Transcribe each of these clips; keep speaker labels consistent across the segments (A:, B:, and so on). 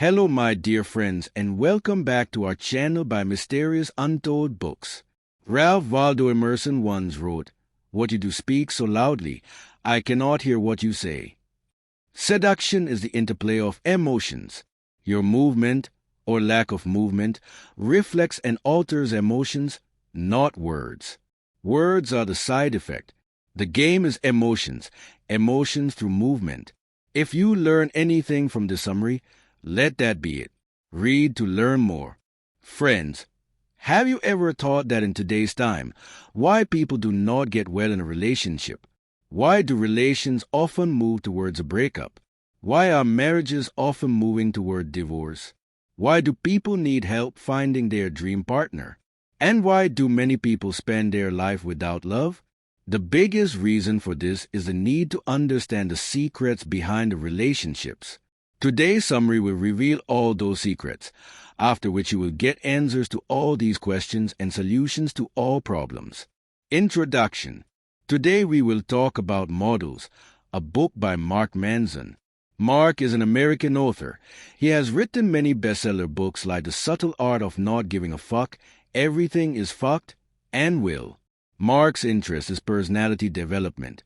A: Hello, my dear friends, and welcome back to our channel by Mysterious Untold Books. Ralph Waldo Emerson once wrote, "What you do speak so loudly, I cannot hear what you say." Seduction is the interplay of emotions. Your movement, or lack of movement, reflects and alters emotions, not words. Words are the side effect. The game is emotions through movement. If you learn anything from this summary, let that be it. Read to learn more. Friends, have you ever thought that in today's time, why people do not get well in a relationship? Why do relations often move towards a breakup? Why are marriages often moving toward divorce? Why do people need help finding their dream partner? And why do many people spend their life without love? The biggest reason for this is the need to understand the secrets behind the relationships. Today's summary will reveal all those secrets, after which you will get answers to all these questions and solutions to all problems. Introduction. Today we will talk about Models, a book by Manson. Mark is an American author. He has written many bestseller books like The Subtle Art of Not Giving a Fuck, Everything is Fucked, and Will. Mark's interest is personality development,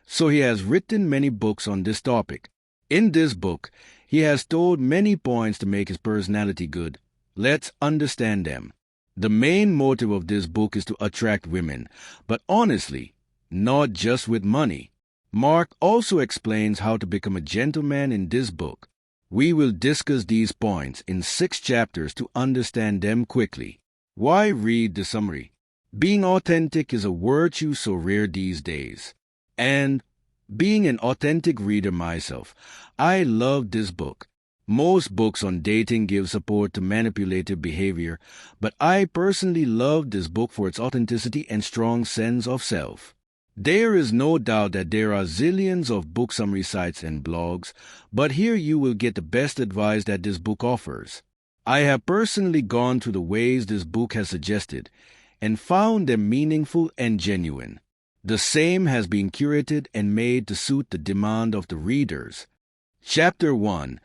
A: so he has written many books on this topic. In this book, he has told many points to make his personality good. Let's understand them. The main motive of this book is to attract women, but honestly, not just with money. Mark also explains how to become a gentleman in this book. We will discuss these points in 6 chapters to understand them quickly. Why read the summary? Being authentic is a virtue so rare these days. And being an authentic reader myself, I love this book. Most books on dating give support to manipulative behavior, but I personally love this book for its authenticity and strong sense of self. There is no doubt that there are zillions of book summary sites and blogs, but here you will get the best advice that this book offers. I have personally gone through the ways this book has suggested and found them meaningful and genuine. The same has been curated and made to suit the demand of the readers. Chapter 1.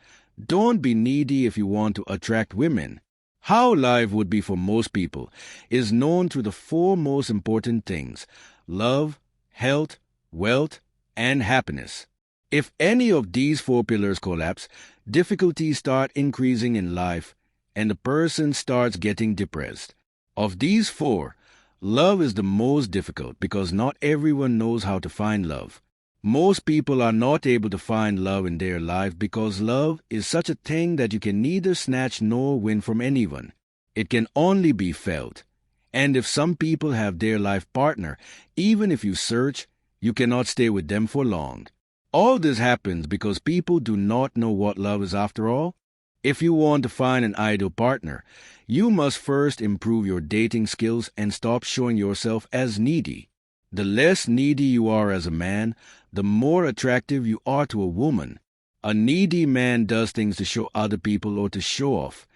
A: Don't be needy if you want to attract women. How life would be for most people is known through the 4 most important things: love, health, wealth, and happiness. If any of these 4 pillars collapse, difficulties start increasing in life, and the person starts getting depressed. Of these 4, love is the most difficult because not everyone knows how to find love. Most people are not able to find love in their life because love is such a thing that you can neither snatch nor win from anyone. It can only be felt. And if some people have their life partner, even if you search, you cannot stay with them for long. All this happens because people do not know what love is after all. If you want to find an ideal partner, you must first improve your dating skills and stop showing yourself as needy. The less needy you are as a man, the more attractive you are to a woman. A needy man does things to show other people or to show off,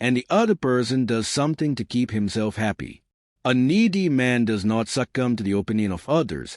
A: and the other person does something to keep himself happy. A needy man does not succumb to the opinion of others,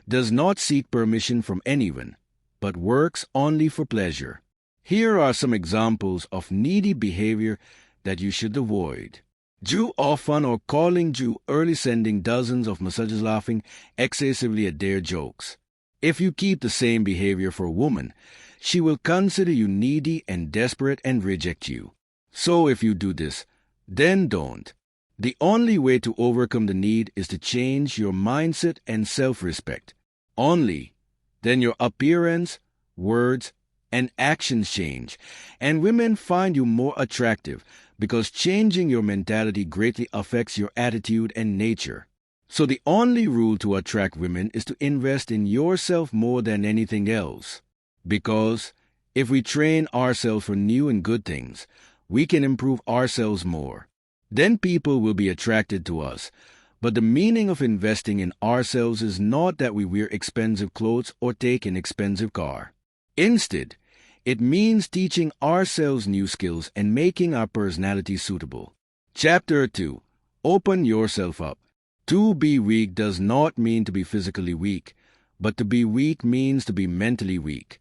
A: does not seek permission from anyone, but works only for pleasure. Here are some examples of needy behavior that you should avoid. Jew often or calling Jew early, sending dozens of messages laughing excessively at their jokes. If you keep the same behavior for a woman, she will consider you needy and desperate and reject you. So if you do this, then don't. The only way to overcome the need is to change your mindset and self-respect. Only then your appearance, words, and actions change, and women find you more attractive because changing your mentality greatly affects your attitude and nature. So the only rule to attract women is to invest in yourself more than anything else. Because if we train ourselves for new and good things, we can improve ourselves more. Then people will be attracted to us. But the meaning of investing in ourselves is not that we wear expensive clothes or take an expensive car. Instead, it means teaching ourselves new skills and making our personality suitable. Chapter 2. Open yourself up. To be weak does not mean to be physically weak, but to be weak means to be mentally weak.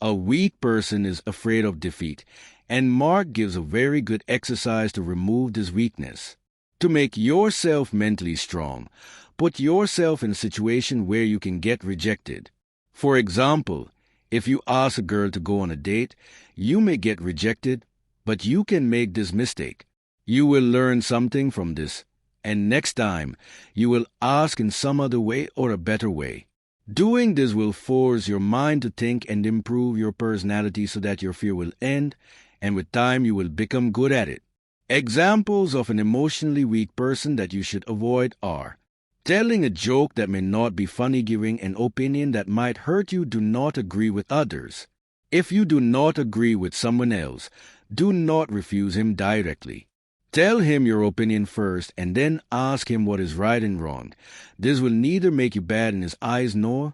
A: A weak person is afraid of defeat And Mark gives a very good exercise to remove this weakness. To make yourself mentally strong, put yourself in a situation where you can get rejected. For example, if you ask a girl to go on a date, you may get rejected, but you can make this mistake. You will learn something from this, and next time you will ask in some other way or a better way. Doing this will force your mind to think and improve your personality so that your fear will end, and with time you will become good at it. Examples of an emotionally weak person that you should avoid are telling a joke that may not be funny, giving an opinion that might hurt you, do not agree with others. If you do not agree with someone else, do not refuse him directly. Tell him your opinion first and then ask him what is right and wrong. This will neither make you bad in his eyes nor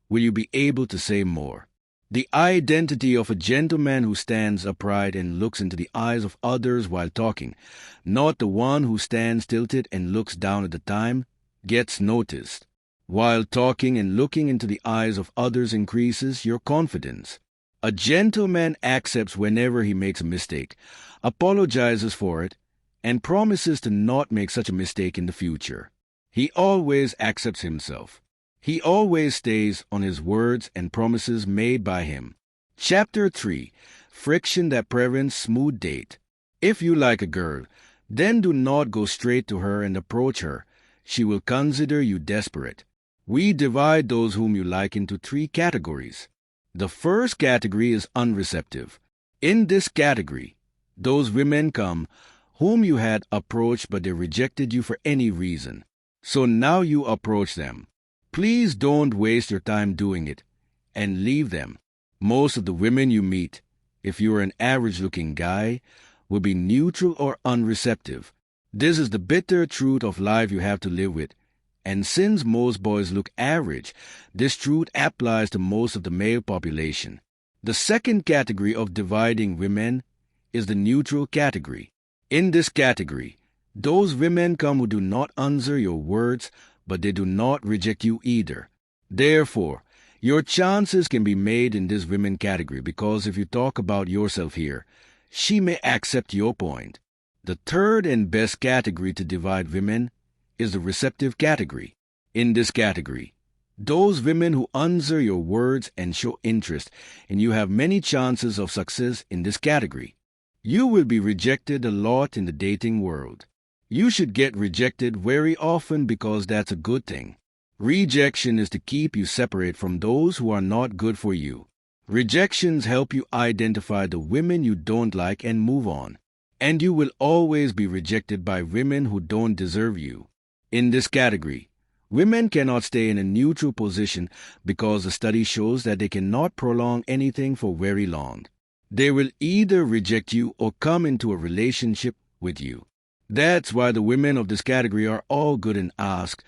A: will you be able to say more. The identity of a gentleman who stands upright and looks into the eyes of others while talking, not the one who stands tilted and looks down at the time, gets noticed. While talking and looking into the eyes of others increases your confidence. A gentleman accepts whenever he makes a mistake, apologizes for it, and promises to not make such a mistake in the future. He always accepts himself. He always stays on his words and promises made by him. Chapter 3. Friction that prevents smooth date. If you like a girl, then do not go straight to her and approach her. She will consider you desperate. We divide those whom you like into 3 categories. The first category is unreceptive. In this category, those women come whom you had approached but they rejected you for any reason. So now you approach them. Please don't waste your time doing it and leave them. Most of the women you meet, if you are an average-looking guy, will be neutral or unreceptive. This is the bitter truth of life you have to live with. And since most boys look average, this truth applies to most of the male population. The second category of dividing women is the neutral category. In this category, those women come who do not answer your words, but they do not reject you either. Therefore, your chances can be made in this women category because if you talk about yourself here, she may accept your point. The third and best category to divide women is the receptive category. In this category, those women who answer your words and show interest, and you have many chances of success in this category. You will be rejected a lot in the dating world. You should get rejected very often because that's a good thing. Rejection is to keep you separate from those who are not good for you. Rejections help you identify the women you don't like and move on. And you will always be rejected by women who don't deserve you. In this category, women cannot stay in a neutral position because the study shows that they cannot prolong anything for very long. They will either reject you or come into a relationship with you. That's why the women of this category are all good and ask,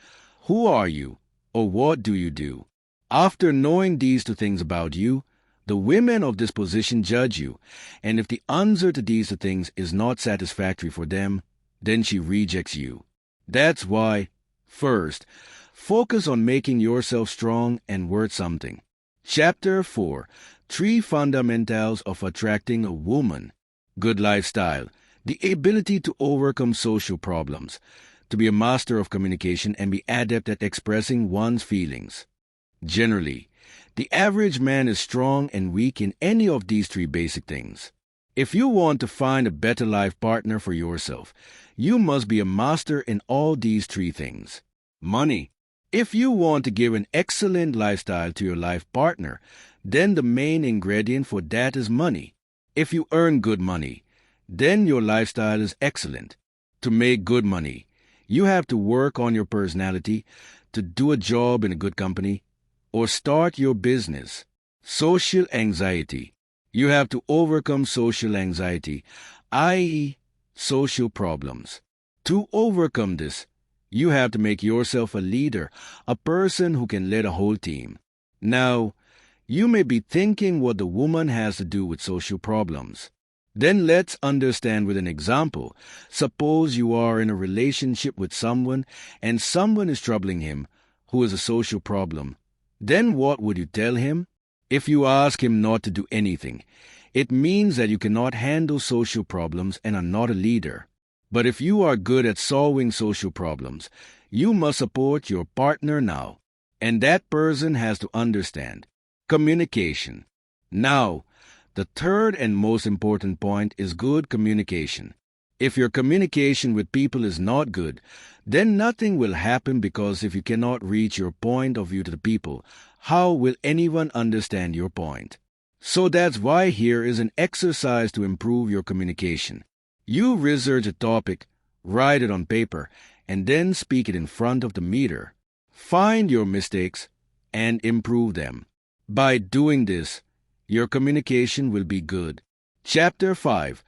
A: "Who are you?" or "What do you do?" After knowing these 2 things about you, the women of this position judge you, and if the answer to these 2 things is not satisfactory for them, then she rejects you. That's why, first, focus on making yourself strong and worth something. Chapter 4. 3 Fundamentals of Attracting a Woman. Good lifestyle. The ability to overcome social problems, to be a master of communication and be adept at expressing one's feelings. Generally, the average man is strong and weak in any of these 3 basic things. If you want to find a better life partner for yourself, you must be a master in all these 3 things. Money. If you want to give an excellent lifestyle to your life partner, then the main ingredient for that is money. If you earn good money, then your lifestyle is excellent. To make good money, you have to work on your personality, to do a job in a good company, or start your business. Social anxiety. You have to overcome social anxiety, i.e., social problems. To overcome this, you have to make yourself a leader, a person who can lead a whole team. Now, you may be thinking what the woman has to do with social problems. Then let's understand with an example. Suppose you are in a relationship with someone and someone is troubling him who is a social problem. Then what would you tell him? If you ask him not to do anything, It means that you cannot handle social problems and are not a leader. But if you are good at solving social problems, you must support your partner now. And that person has to understand. Communication. Now, the third and most important point is good communication. If your communication with people is not good, then nothing will happen, because if you cannot reach your point of view to the people, how will anyone understand your point? So that's why here is an exercise to improve your communication. You research a topic, write it on paper, and then speak it in front of the mirror. Find your mistakes and improve them. By doing this, your communication will be good. Chapter 5.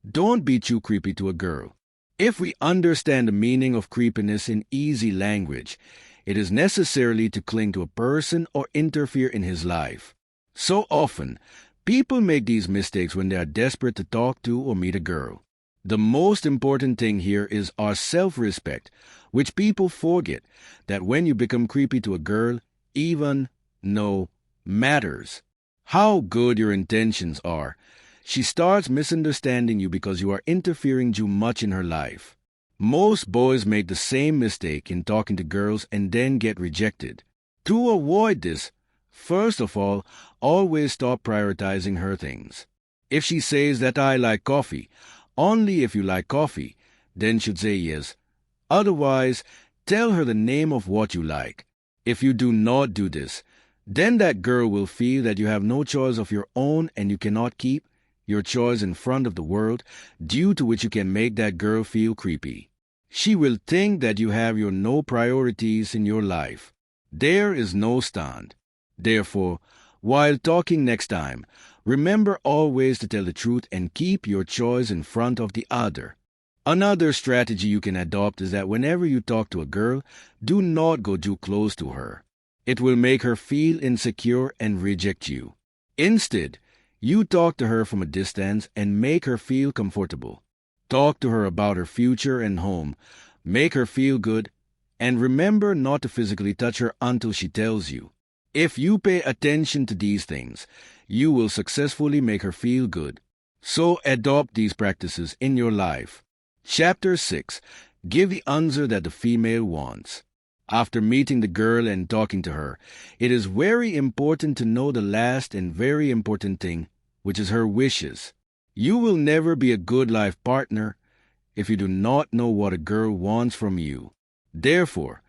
A: Don't be too creepy to a girl. If we understand the meaning of creepiness in easy language, it is necessarily to cling to a person or interfere in his life. So often, people make these mistakes when they are desperate to talk to or meet a girl. The most important thing here is our self-respect, which people forget that when you become creepy to a girl, even no matters how good your intentions are, she starts misunderstanding you because you are interfering too much in her life. Most boys make the same mistake in talking to girls and then get rejected. To avoid this, first of all, always stop prioritizing her things. If she says that I like coffee, only if you like coffee, then should say yes. Otherwise, tell her the name of what you like. If you do not do this, then that girl will feel that you have no choice of your own and you cannot keep your choice in front of the world, due to which you can make that girl feel creepy. She will think that you have your no priorities in your life. There is no stand. Therefore, while talking next time, remember always to tell the truth and keep your choice in front of the other. Another strategy you can adopt is that whenever you talk to a girl, do not go too close to her. It will make her feel insecure and reject you. Instead, you talk to her from a distance and make her feel comfortable. Talk to her about her future and home. Make her feel good, and remember not to physically touch her until she tells you. If you pay attention to these things, you will successfully make her feel good. So adopt these practices in your life. Chapter 6. Give the answer that the female wants. After meeting the girl and talking to her, it is very important to know the last and very important thing, which is her wishes. You will never be a good life partner if you do not know what a girl wants from you. Therefore,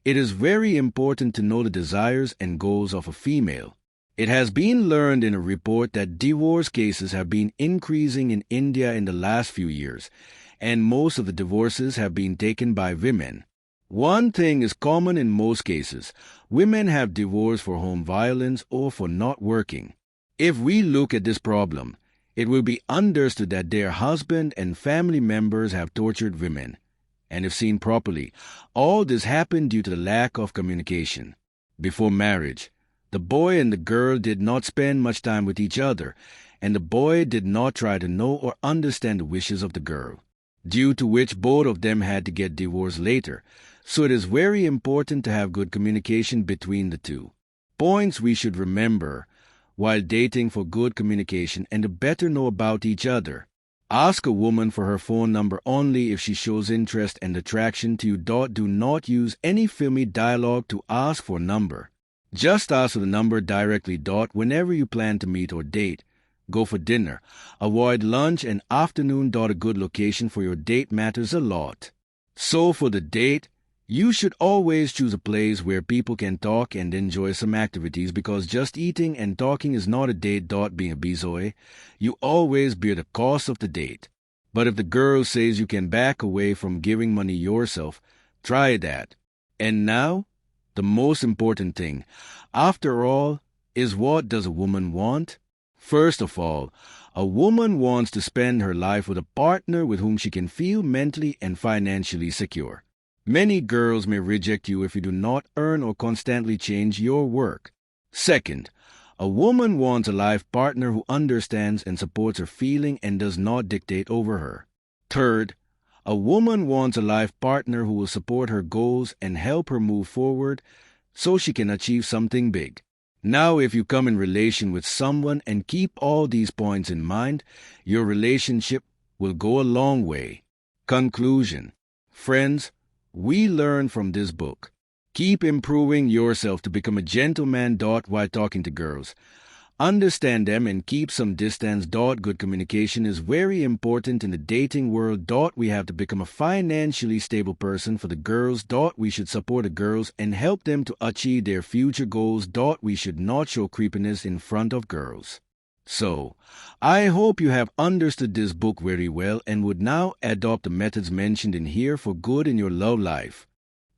A: it is very important to know the desires and goals of a female. It has been learned in a report that divorce cases have been increasing in India in the last few years, and most of the divorces have been taken by women. One thing is common in most cases: women have divorced for home violence or for not working. If we look at this problem, it will be understood that their husband and family members have tortured women. And if seen properly, all this happened due to the lack of communication. Before marriage, the boy and the girl did not spend much time with each other, and the boy did not try to know or understand the wishes of the girl, due to which both of them had to get divorced later. So it is very important to have good communication between the two. Points we should remember while dating for good communication and to better know about each other. Ask a woman for her phone number only if she shows interest and attraction to you. Do not use any filmy dialogue to ask for a number. Just ask for the number directly. Whenever you plan to meet or date, go for dinner. Avoid lunch and afternoon. A good location for your date matters a lot. So for the date, you should always choose a place where people can talk and enjoy some activities, because just eating and talking is not a date. Being a bizoy, you always bear the cost of the date. But if the girl says you can back away from giving money yourself, try that. And now, the most important thing, after all, is what does a woman want? First of all, a woman wants to spend her life with a partner with whom she can feel mentally and financially secure. Many girls may reject you if you do not earn or constantly change your work. Second, a woman wants a life partner who understands and supports her feeling and does not dictate over her. Third, a woman wants a life partner who will support her goals and help her move forward so she can achieve something big. Now, if you come in relation with someone and keep all these points in mind, your relationship will go a long way. Conclusion. Friends, we learn from this book. Keep improving yourself to become a gentleman. While talking to girls. Understand them and keep some distance. Good communication is very important in the dating world. We have to become a financially stable person for the girls. We should support the girls and help them to achieve their future goals. We should not show creepiness in front of girls. So, I hope you have understood this book very well and would now adopt the methods mentioned in here for good in your love life.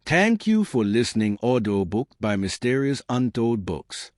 A: Thank you for listening. Audiobook by Mysterious Untold Books.